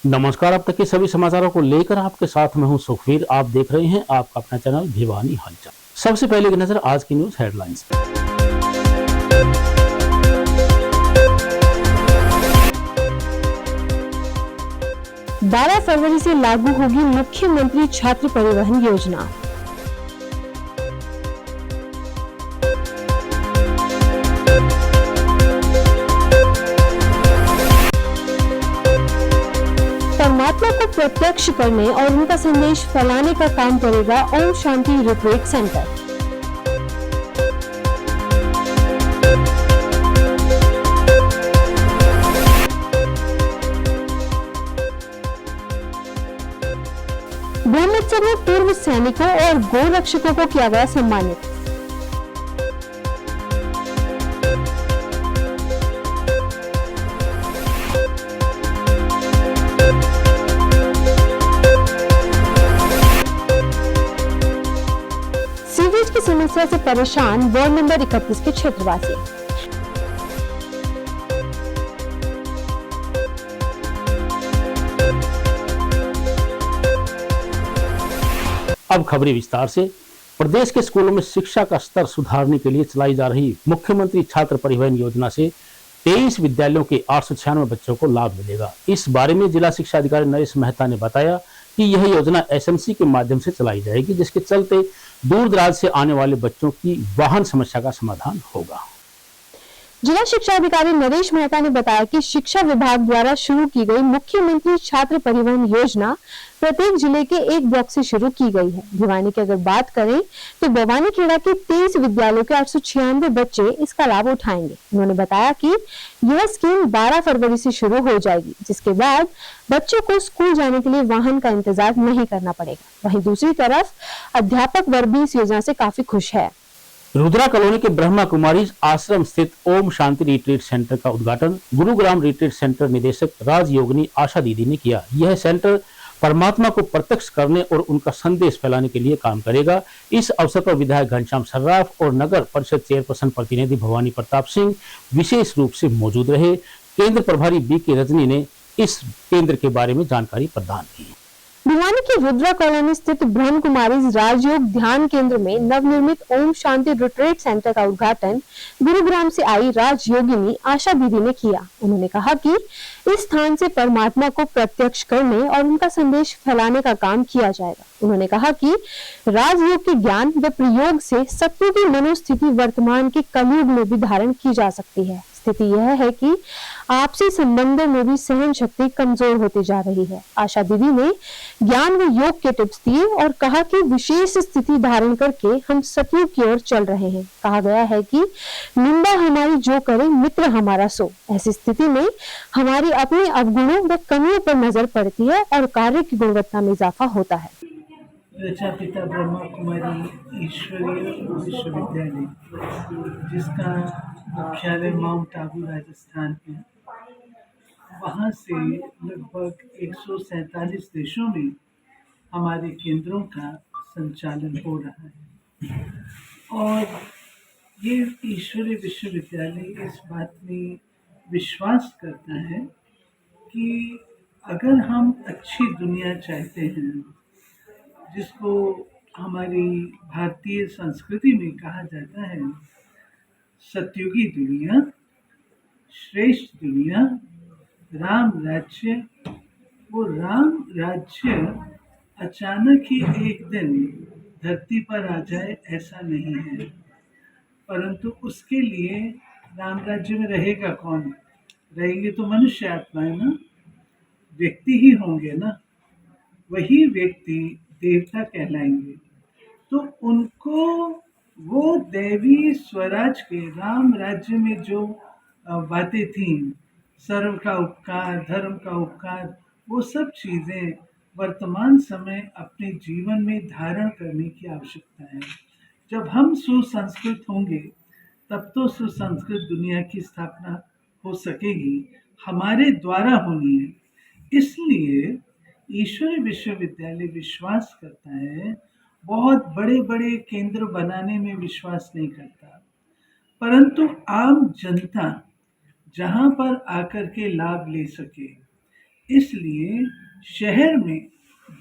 नमस्कार। अब तक के सभी समाचारों को लेकर आपके साथ मैं हूं सुखवीर। आप देख रहे हैं आपका अपना चैनल भिवानी हलचल। सबसे पहले की नजर आज की न्यूज हेडलाइंस। 12 फरवरी से लागू होगी मुख्यमंत्री छात्र परिवहन योजना। परमात्मा को प्रत्यक्ष करने और उनका संदेश फैलाने का काम करेगा ओम शांति रिट्रीट सेंटर। ब्रह्मोत्सव में पूर्व सैनिकों और गौ रक्षकों को किया गया सम्मानित। सीवेज की समस्या से परेशान वार्ड नंबर 31 के क्षेत्रवासी। अब खबरें विस्तार से। प्रदेश के स्कूलों में शिक्षा का स्तर सुधारने के लिए चलाई जा रही मुख्यमंत्री छात्र परिवहन योजना से 23 विद्यालयों के 896 बच्चों को लाभ मिलेगा। इस बारे में जिला शिक्षा अधिकारी नरेश मेहता ने बताया कि यह योजना एसएमसी के माध्यम से चलाई जाएगी, जिसके चलते दूर दराज से आने वाले बच्चों की वाहन समस्या का समाधान होगा। जिला शिक्षा अधिकारी नरेश मेहता ने बताया कि शिक्षा विभाग द्वारा शुरू की गई मुख्यमंत्री छात्र परिवहन योजना प्रत्येक जिले के एक ब्लॉक से शुरू की गई है। भिवानी की अगर बात करें तो भवानी खेड़ा के 23 विद्यालयों के 896 बच्चे इसका लाभ उठाएंगे। उन्होंने बताया कि यह स्कीम 12 फरवरी से शुरू हो जाएगी, जिसके बाद बच्चों को स्कूल जाने के लिए वाहन का इंतजार नहीं करना पड़ेगा। वहीं दूसरी तरफ अध्यापक वर्ग भी इस योजना से काफी खुश है। रुद्रा कॉलोनी के ब्रह्मा कुमारी आश्रम स्थित ओम शांति रिट्रीट सेंटर का उद्घाटन गुरुग्राम रिट्रीट सेंटर निदेशक राजयोगिनी आशा दीदी ने किया। यह सेंटर परमात्मा को प्रत्यक्ष करने और उनका संदेश फैलाने के लिए काम करेगा। इस अवसर पर विधायक घनश्याम सर्राफ और नगर परिषद चेयरपर्सन प्रतिनिधि भवानी प्रताप सिंह विशेष रूप से मौजूद रहे। केंद्र प्रभारी बीके रजनी ने इस केंद्र के बारे में जानकारी प्रदान की। भिवानी की रुद्रा कॉलोनी स्थित ब्रह्म कुमारी राजयोग ध्यान केंद्र में नवनिर्मित ओम शांति रिट्रीट सेंटर का उद्घाटन गुरुग्राम से आई राजयोगिनी आशा दीदी ने किया। उन्होंने कहा कि इस स्थान से परमात्मा को प्रत्यक्ष करने और उनका संदेश फैलाने का काम किया जाएगा। उन्होंने कहा कि राजयोग के ज्ञान व प्रयोग से सत्य की मनोस्थिति वर्तमान के कलयुग में भी धारण की जा सकती है। स्थिति यह है कि आपसी संबंधों में भी सहन शक्ति कमजोर होती जा रही है। आशा दीदी ने ज्ञान व योग के टिप्स दिए और कहा कि विशेष स्थिति धारण करके हम सतयुग की ओर चल रहे हैं। कहा गया है कि निंदा हमारी जो करे मित्र हमारा सो। ऐसी स्थिति में हमारी अपने अवगुणों व कमियों पर नजर पड़ती है और कार्य की गुणवत्ता में इजाफा होता है। प्रजापिता ब्रह्मा कुमारी ईश्वरीय विश्वविद्यालय, जिसका मुख्यालय माउंट आबू राजस्थान है, वहाँ से लगभग 147 देशों में हमारे केंद्रों का संचालन हो रहा है। और ये ईश्वरीय विश्वविद्यालय इस बात में विश्वास करता है कि अगर हम अच्छी दुनिया चाहते हैं, जिसको हमारी भारतीय संस्कृति में कहा जाता है सतयुगी दुनिया, श्रेष्ठ दुनिया, राम राज्य, वो राम राज्य अचानक ही एक दिन धरती पर आ जाए ऐसा नहीं है, परंतु उसके लिए राम राज्य में रहेगा कौन? रहेंगे तो मनुष्य आत्माएं ना, व्यक्ति ही होंगे ना। वही व्यक्ति देवता कहलाएंगे। तो उनको वो दैवी स्वराज के राम राज्य में जो बातें थीं, सर्व का उपकार, धर्म का उपकार, वो सब चीज़ें वर्तमान समय अपने जीवन में धारण करने की आवश्यकता है। जब हम सुसंस्कृत होंगे तब तो सुसंस्कृत दुनिया की स्थापना हो सकेगी, हमारे द्वारा होनी है। इसलिए ईश्वरीय विश्वविद्यालय विश्वास करता है, बहुत बड़े बड़े केंद्र बनाने में विश्वास नहीं करता, परंतु आम जनता जहाँ पर आकर के लाभ ले सके, इसलिए शहर में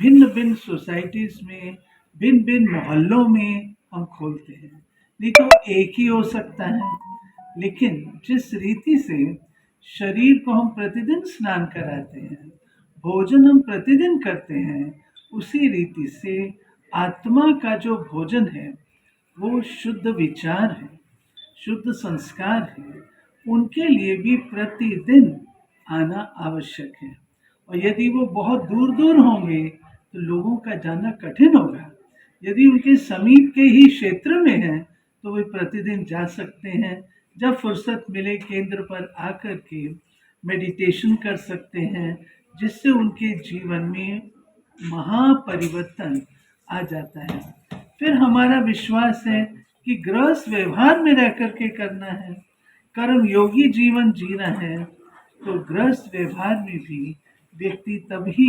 भिन्न भिन्न सोसाइटीज में, भिन्न भिन्न मोहल्लों में हम खोलते हैं। नहीं तो एक ही हो सकता है, लेकिन जिस रीति से शरीर को हम प्रतिदिन स्नान कराते हैं, भोजन हम प्रतिदिन करते हैं, उसी रीति से आत्मा का जो भोजन है वो शुद्ध विचार है, शुद्ध संस्कार है, उनके लिए भी प्रतिदिन आना आवश्यक है। और यदि वो बहुत दूर दूर होंगे तो लोगों का जाना कठिन होगा। यदि उनके समीप के ही क्षेत्र में है तो वे प्रतिदिन जा सकते हैं। जब फुर्सत मिले केंद्र पर आकर के मेडिटेशन कर सकते हैं, जिससे उनके जीवन में महापरिवर्तन आ जाता है। फिर हमारा विश्वास है कि गृहस्थ व्यवहार में रह करके करना है, कर्म योगी जीवन जीना है, तो गृहस्थ व्यवहार में भी व्यक्ति तभी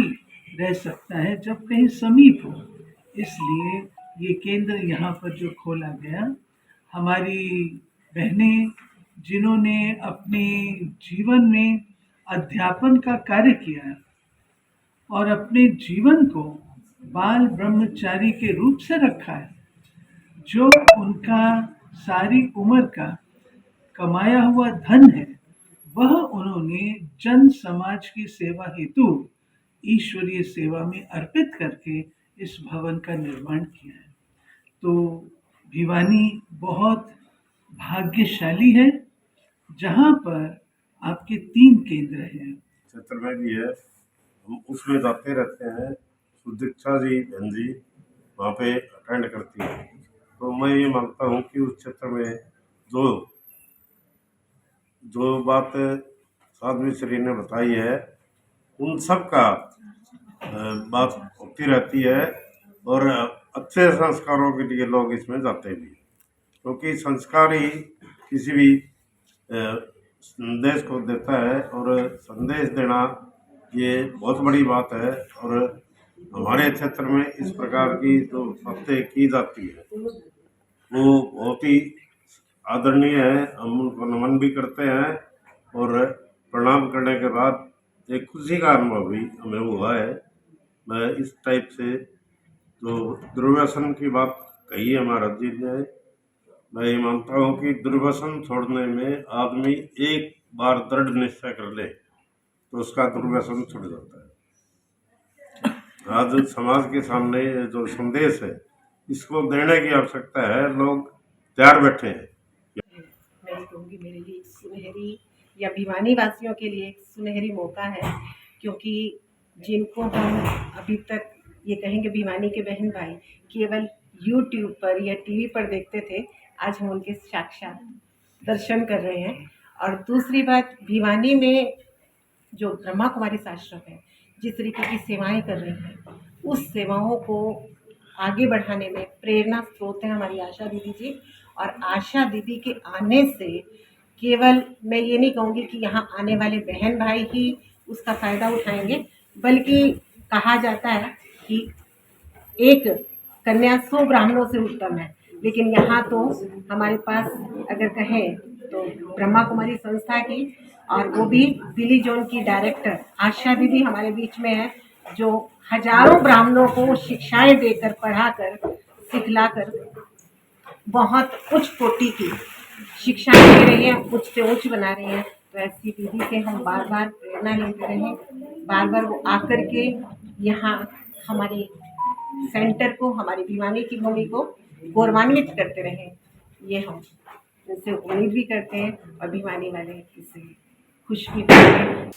रह सकता है जब कहीं समीप हो। इसलिए ये केंद्र यहाँ पर जो खोला गया, हमारी बहनें जिन्होंने अपने जीवन में अध्यापन का कार्य किया और अपने जीवन को बाल ब्रह्मचारी के रूप से रखा है, जो उनका सारी उम्र का कमाया हुआ धन है, वह उन्होंने जन समाज की सेवा हेतु ईश्वरीय सेवा में अर्पित करके इस भवन का निर्माण किया है। तो भिवानी बहुत भाग्यशाली है जहाँ पर आपके 3 केंद्र हैं। क्षेत्र में भी है, हम उसमें जाते रहते हैं। सुदीक्षा जी बहन जी वहाँ पे अटेंड करती है। तो मैं ये मानता हूँ कि उस क्षेत्र में जो बात साध्वी श्री ने बताई है, उन सब का बात होती रहती है और अच्छे संस्कारों के लिए लोग इसमें जाते भी, क्योंकि संस्कार ही किसी भी संदेश को देता है और संदेश देना ये बहुत बड़ी बात है। और हमारे क्षेत्र में इस प्रकार की जो बातें की जाती है वो बहुत ही आदरणीय है। हम उनको नमन भी करते हैं और प्रणाम करने के बाद एक खुशी का अनुभव भी हमें हुआ है। मैं इस टाइप से जो दुर्व्यसन की बात कही है महाराज जी ने, मैं ये मानता हूँ कि दुर्व्यसन छोड़ने में आदमी एक बार दृढ़ निश्चय कर ले तो उसका दुर्व्यसन छूट जाता है। आज समाज के सामने जो संदेश है, इसको देने की आवश्यकता है। लोग तैयार बैठे हैं। मैं कहूँगी मेरे लिए एक सुनहरी या भिवानी वासियों के लिए एक सुनहरी मौका है, क्योंकि जिनको हम अभी तक ये कहेंगे भिवानी के बहन भाई केवल यूट्यूब पर या टीवी पर देखते थे, आज हम उनके साक्षात दर्शन कर रहे हैं। और दूसरी बात, भिवानी में जो ब्रह्मा कुमारी आश्रम है, जिस तरीके की सेवाएं कर रही हैं, उस सेवाओं को आगे बढ़ाने में प्रेरणा स्रोत है हमारी आशा दीदी जी। और आशा दीदी के आने से केवल मैं ये नहीं कहूँगी कि यहाँ आने वाले बहन भाई ही उसका फ़ायदा उठाएंगे, बल्कि कहा जाता है कि एक कन्या 100 ब्राह्मणों से उत्तम है। लेकिन यहाँ तो हमारे पास अगर कहें तो ब्रह्मा कुमारी संस्था की, और वो भी दिल्ली जोन की डायरेक्टर आशा दीदी हमारे बीच में है, जो हजारों ब्राह्मणों को शिक्षाएं देकर, पढ़ाकर, सिखलाकर बहुत उच्च कोटि की शिक्षाएं दे रही हैं, उच्च से उच्च बना रही हैं। तो ऐसी दीदी से हम बार बार प्रेरणा लेते रहें, बार बार वो आकर के यहाँ हमारे सेंटर को, हमारी भिवानी की भूमि को गौरवान्वित करते रहें, ये हम उनसे उम्मीद भी करते हैं और भिवानी वाले इससे खुश भी करते हैं।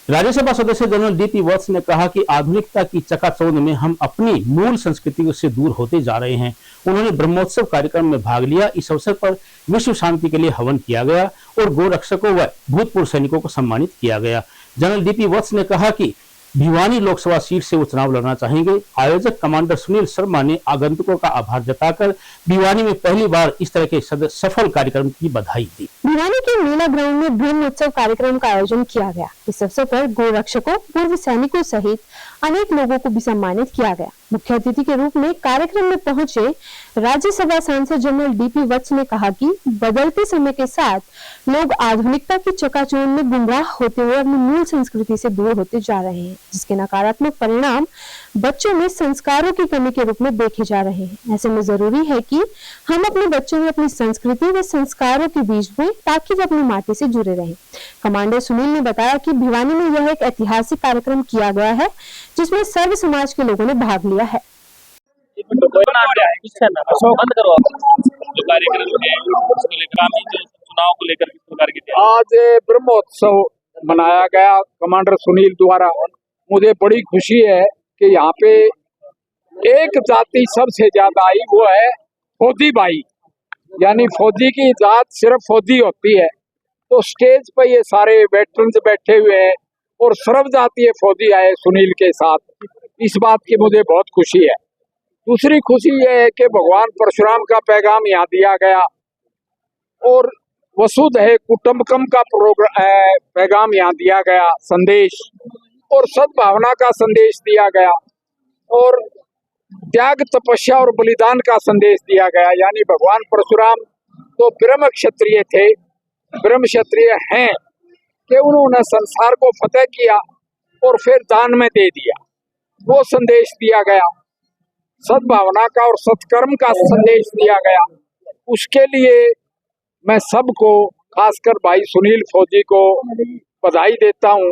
राज्यसभा सदस्य जनरल डीपी वत्स ने कहा कि आधुनिकता की चकाचौंध में हम अपनी मूल संस्कृति से दूर होते जा रहे हैं। उन्होंने ब्रह्मोत्सव कार्यक्रम में भाग लिया। इस अवसर पर विश्व शांति के लिए हवन किया गया और गोरक्षकों व भूतपूर्व सैनिकों को सम्मानित किया गया। जनरल डीपी वत्स ने कहा कि भिवानी लोकसभा सीट से वो चुनाव लड़ना चाहेंगे। आयोजक कमांडर सुनील शर्मा ने आगंतुकों का आभार जताकर भिवानी में पहली बार इस तरह के सफल कार्यक्रम की बधाई दी। भिवानी के मेला ग्राउंड में ब्रह्मोत्सव कार्यक्रम का आयोजन किया गया। इस अवसर पर गोरक्षकों, पूर्व सैनिकों सहित अनेक लोगों को भी सम्मानित किया गया। मुख्य अतिथि के रूप में कार्यक्रम में पहुंचे राज्यसभा सांसद जनरल डीपी वत्स ने कहा कि बदलते समय के साथ लोग आधुनिकता की चकाचौंध में गुमराह होते हुए अपनी मूल संस्कृति से दूर होते जा रहे हैं, जिसके नकारात्मक परिणाम बच्चों में संस्कारों की कमी के रूप में देखे जा रहे हैं। ऐसे में जरूरी है कि हम अपने बच्चों में अपनी संस्कृति व संस्कारों के बीच में, ताकि वे अपनी माटी से जुड़े रहें। कमांडर सुनील ने बताया कि भिवानी में यह एक ऐतिहासिक कार्यक्रम किया गया है, जिसमें सर्व समाज के लोगों ने भाग लिया है। बंद करो आप जो कार्यक्रम है उसको लेकर ग्रामीण जो चुनाव को लेकर किस प्रकार की तैयारी? आज ब्रह्मोत्सव मनाया गया कमांडर सुनील द्वारा। मुझे बड़ी खुशी है कि यहाँ पे एक जाति सबसे ज्यादा आई, वो है फौजी भाई, यानी फौजी की जात सिर्फ फौजी होती है। तो स्टेज पे ये सारे वेटरन्स बैठे हुए हैं और सर्व जातीय फौजी आए सुनील के साथ। इस बात की मुझे बहुत खुशी है। दूसरी खुशी यह है कि भगवान परशुराम का पैगाम यहाँ दिया गया और वसुधैव कुटुंबकम का पैगाम यहाँ दिया गया, संदेश, और सद्भावना का संदेश दिया गया और त्याग, तपस्या और बलिदान का संदेश दिया गया। यानी भगवान परशुराम तो ब्रह्म क्षत्रिय थे, ब्रह्म क्षत्रिय हैं कि उन्होंने संसार को फतेह किया और फिर दान में दे दिया, वो संदेश दिया गया। सद्भावना का और सत्कर्म का संदेश दिया गया। उसके लिए मैं सबको, खासकर भाई सुनील फौजी को बधाई देता हूँ,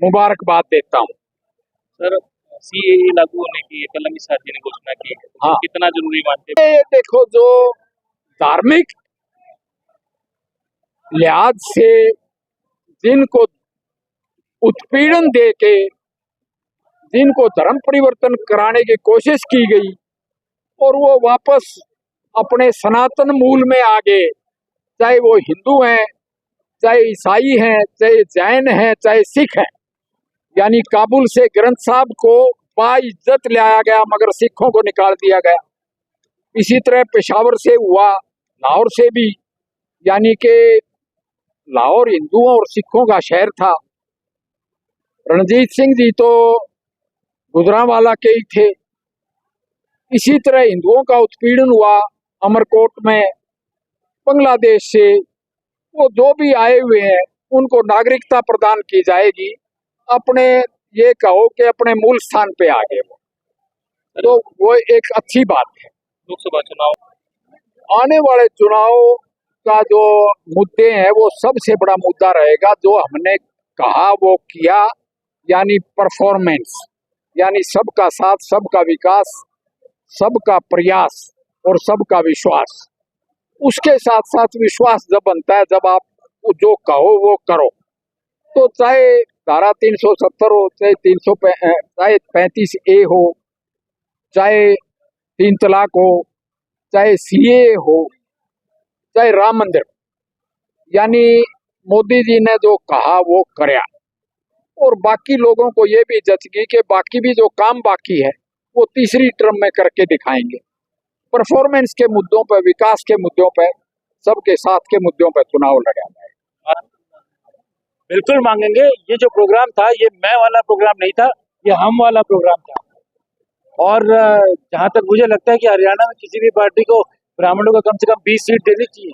मुबारकबाद देता हूँ। सर, सीएए लागू होने की कल अमित शाह जी ने घोषणा की, हाँ, कितना जरूरी मानते हैं? ये देखो, जो धार्मिक लिहाज से जिनको उत्पीड़न दे के जिनको धर्म परिवर्तन कराने की कोशिश की गई और वो वापस अपने सनातन मूल में आ गए, चाहे वो हिंदू हैं, चाहे ईसाई हैं, चाहे जैन हैं, चाहे सिख हैं। यानी काबुल से ग्रंथ साहब को बाइज्जत लाया गया मगर सिखों को निकाल दिया गया। इसी तरह पेशावर से हुआ, लाहौर से भी, यानी कि लाहौर हिंदुओं और सिखों का शहर था। रणजीत सिंह जी तो गुजरांवाला के ही थे। इसी तरह हिंदुओं का उत्पीड़न हुआ अमरकोट में। बांग्लादेश से वो जो भी आए हुए हैं उनको नागरिकता प्रदान की जाएगी। अपने ये कहो कि अपने मूल स्थान पे आ गए तो वो एक अच्छी बात है। लोकसभा चुनाव, आने वाले चुनाव का जो मुद्दे हैं वो सबसे बड़ा मुद्दा रहेगा जो हमने कहा वो किया, यानी परफॉर्मेंस, यानी सबका साथ, सबका विकास, सबका प्रयास और सबका विश्वास। उसके साथ साथ विश्वास जब बनता है, जब आप जो कहो वो करो, तो चाहे धारा 370 हो, चाहे 35A हो, चाहे 3 तलाक हो, चाहे CAA हो, चाहे राम मंदिर, यानी मोदी जी ने जो कहा वो करया। और बाकी लोगों को ये भी जचगी कि बाकी भी जो काम बाकी है वो तीसरी टर्म में करके दिखाएंगे। परफॉर्मेंस के मुद्दों पर, विकास के मुद्दों पर, सबके साथ के मुद्दों पर चुनाव लड़ा जाए। बिल्कुल मांगेंगे। ये जो प्रोग्राम था ये मैं वाला प्रोग्राम नहीं था, ये हम वाला प्रोग्राम था। और जहाँ तक मुझे लगता है कि हरियाणा में किसी भी पार्टी को ब्राह्मणों को कम से कम 20 सीट देनी चाहिए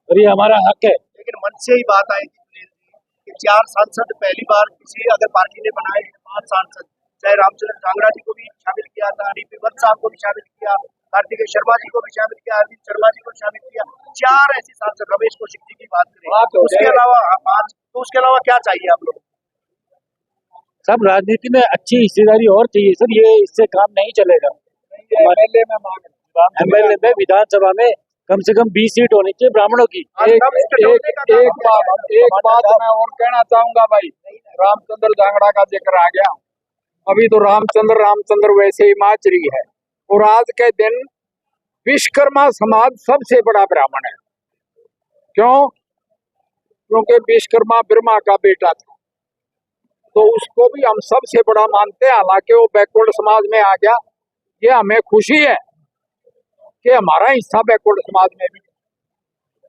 और ये हमारा हक है। लेकिन मन से ही बात आई थी कि 4 सांसद पहली बार किसी अगर पार्टी ने बनाए, 5 सांसद, चाहे रामचंद्र जांगड़ा जी को भी शामिल किया था, डीपी वत्स साहब को भी शामिल किया, कार्तिकेय शर्मा जी को भी शामिल किया, अरविंद शर्मा जी को शामिल किया, 4 ऐसे सांसद, रमेश कौशिक जी की बात करें, उसके अलावा 5, तो उसके अलावा क्या चाहिए आप लोग? सब राजनीति में अच्छी हिस्सेदारी और चाहिए सर, ये इससे काम नहीं चलेगा। एमएलए में, विधानसभा में कम से कम 20 सीट होनी चाहिए ब्राह्मणों की। एक बात मैं और कहना चाहूंगा भाई, रामचंद्र जांगड़ा का जिक्र आ गया। अभी तो रामचंद्र वैसे ही माचरी है और आज के दिन विश्वकर्मा समाज सबसे बड़ा ब्राह्मण है। क्यों? क्योंकि विश्वकर्मा ब्रह्मा का बेटा था, तो उसको भी हम सबसे बड़ा मानते हैं। हालांकि वो बैकवर्ड समाज में आ गया, ये हमें खुशी है कि हमारा हिस्सा बैकवर्ड समाज में भी।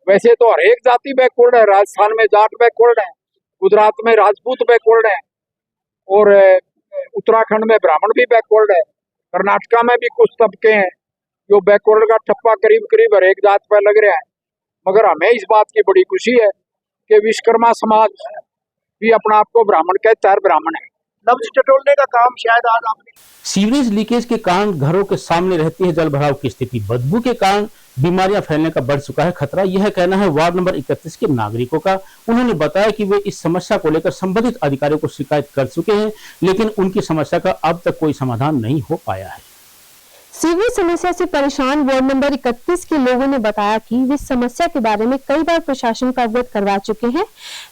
वैसे तो हर एक जाति बैकवर्ड है। राजस्थान में जाट बैकवर्ड है, गुजरात में राजपूत बैकवर्ड है और उत्तराखंड में ब्राह्मण भी बैकवर्ड है। कर्नाटका में भी कुछ तबके हैं जो बैकवर्ड का ठप्पा करीब करीब हर एक जात पर लग रहा है, मगर हमें इस बात की बड़ी खुशी है कि विश्वकर्मा समाज भी अपना आप को ब्राह्मण कहता है, ब्राह्मण है। लफ्ज टटोलने का काम शायद आज आपने सीवरेज लीकेज के कारण घरों के सामने रहती है जल भराव की स्थिति। बदबू के कारण बीमारियां फैलने का बढ़ चुका है खतरा। यह कहना है वार्ड नंबर 31 के नागरिकों का। उन्होंने बताया कि वे इस समस्या को लेकर संबंधित अधिकारियों को शिकायत कर चुके हैं, लेकिन उनकी समस्या का अब तक कोई समाधान नहीं हो पाया है। सीवरेज समस्या से परेशान वार्ड नंबर 31 के लोगों ने बताया कि वे समस्या के बारे में कई बार प्रशासन को अवगत करवा चुके हैं,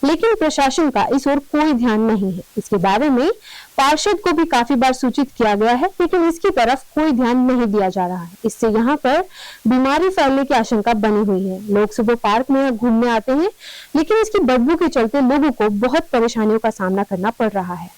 लेकिन प्रशासन का इस ओर कोई ध्यान नहीं है। इसके बारे में पार्षद को भी काफी बार सूचित किया गया है, लेकिन इसकी तरफ कोई ध्यान नहीं दिया जा रहा है। इससे यहाँ पर बीमारी फैलने की आशंका बनी हुई है। लोग सुबह पार्क में घूमने आते हैं, लेकिन इसकी बदबू के चलते लोगों को बहुत परेशानियों का सामना करना पड़ रहा है।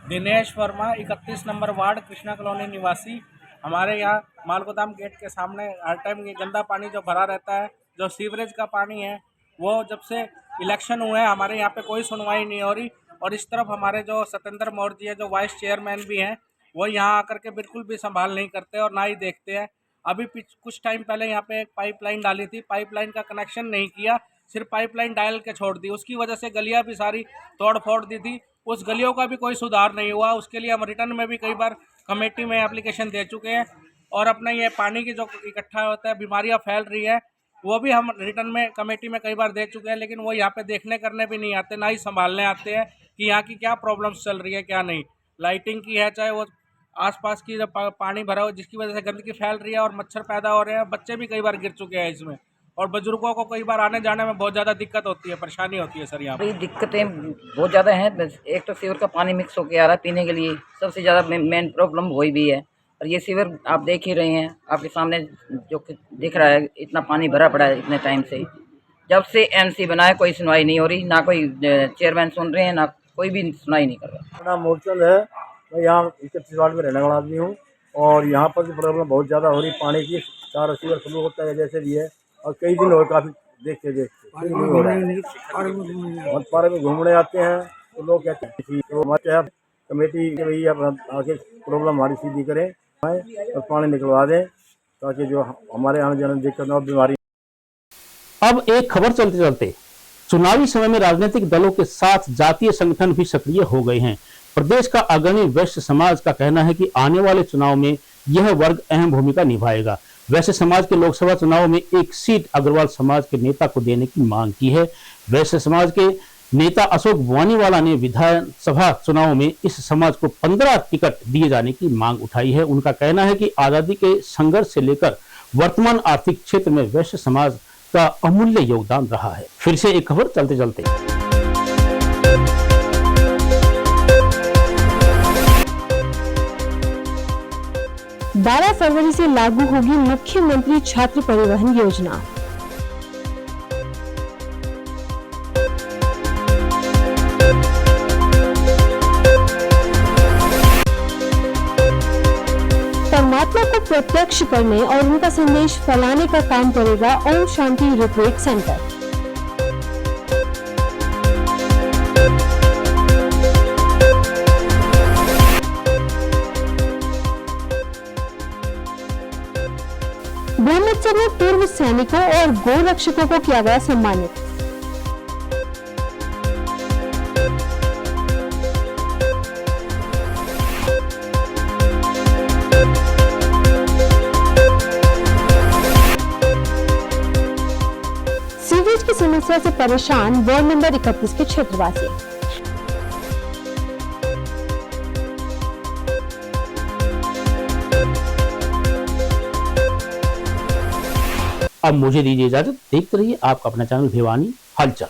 Dinesh Verma, 31 number ward, Krishna colony निवासी। हमारे यहाँ मालगोदाम गेट के सामने हर टाइम ये गंदा पानी जो भरा रहता है, जो सीवरेज का पानी है, वो जब से इलेक्शन हुए हैं हमारे यहाँ पे कोई सुनवाई नहीं हो रही। और इस तरफ हमारे जो सत्येंद्र मौर्य जी है, जो वाइस चेयरमैन भी हैं, वो यहाँ आकर के बिल्कुल भी संभाल नहीं करते और ना ही देखते हैं। अभी कुछ टाइम पहले यहाँ पे एक पाइपलाइन डाली थी, पाइपलाइन का कनेक्शन नहीं किया, सिर्फ पाइपलाइन डाल के छोड़ दी। उसकी वजह से गलियाँ भी सारी तोड़ फोड़ दी थी, उस गलियों का भी कोई सुधार नहीं हुआ। उसके लिए हम रिटर्न में भी कई बार कमेटी में एप्लीकेशन दे चुके हैं। और अपना ये पानी की जो इकट्ठा होता है, बीमारियां फैल रही है, वो भी हम रिटर्न में कमेटी में कई बार दे चुके हैं, लेकिन वो यहाँ पे देखने करने भी नहीं आते, ना ही संभालने आते हैं कि यहाँ की क्या प्रॉब्लम्स चल रही है क्या नहीं। लाइटिंग की है, चाहे वो आसपास की जो पानी भरा हो जिसकी वजह से गंदगी फैल रही है और मच्छर पैदा हो रहे हैं। बच्चे भी कई बार गिर चुके हैं इसमें, और बुजुर्गों को कई बार आने जाने में बहुत ज़्यादा दिक्कत होती है, परेशानी होती है। सर यहाँ पर दिक्कतें बहुत ज़्यादा हैं। एक तो सीवर का पानी मिक्स होकर आ रहा है पीने के लिए, सबसे ज़्यादा मेन प्रॉब्लम वही भी है। और ये सीवर आप देख ही रहे हैं, आपके सामने जो दिख रहा है, इतना पानी भरा पड़ा है इतने टाइम से। जब से एमसी बना है कोई सुनवाई नहीं हो रही, ना कोई चेयरमैन सुन रहे हैं, ना कोई भी सुनवाई नहीं कर रहा। मेरा मोरचंद है, मैं यहाँ 31 वार्ड में रहने वाला आदमी हूँ और यहाँ पर भी प्रॉब्लम बहुत ज़्यादा हो रही पानी की। 4 सीवर फ्लो होता है जैसे भी है, और कई दिन हो काफ़ी देखते नहीं हो रहा है। और पार्क में घूमने आते हैं तो लोग कहते हैं तो हमारे कमेटी के भैया आके प्रॉब्लम हमारी सीधी करें और पानी निकलवा दें, ताकि जो हमारे आने जाने में दिक्कत न हो, बीमारी। अब एक खबर चलते चलते, चुनावी समय में राजनीतिक दलों के साथ जातीय संगठन भी सक्रिय हो गए हैं। प्रदेश का अग्रणी वैश्य समाज का कहना है कि आने वाले चुनाव में यह वर्ग अहम भूमिका निभाएगा। वैश्य समाज के लोकसभा चुनाव में एक सीट अग्रवाल समाज के नेता को देने की मांग की है। वैश्य समाज के नेता अशोक वानीवाला ने विधानसभा चुनाव में इस समाज को 15 टिकट दिए जाने की मांग उठाई है। उनका कहना है कि आजादी के संघर्ष से लेकर वर्तमान आर्थिक क्षेत्र में वैश्य समाज का अमूल्य योगदान रहा है। फिर से एक खबर चलते चलते, 12 फरवरी से लागू होगी मुख्यमंत्री छात्र परिवहन योजना। परमात्मा को प्रत्यक्ष करने और उनका संदेश फैलाने का काम करेगा ओम शांति रिट्रीट सेंटर। ब्रह्मोत्सव में पूर्व सैनिकों और गौ रक्षकों को किया गया सम्मानित। सीवरेज की समस्या से परेशान वार्ड नंबर 31 के क्षेत्रवासी। अब मुझे दीजिए इजाजत। देखते रहिए आपका अपना चैनल भिवानी हलचल।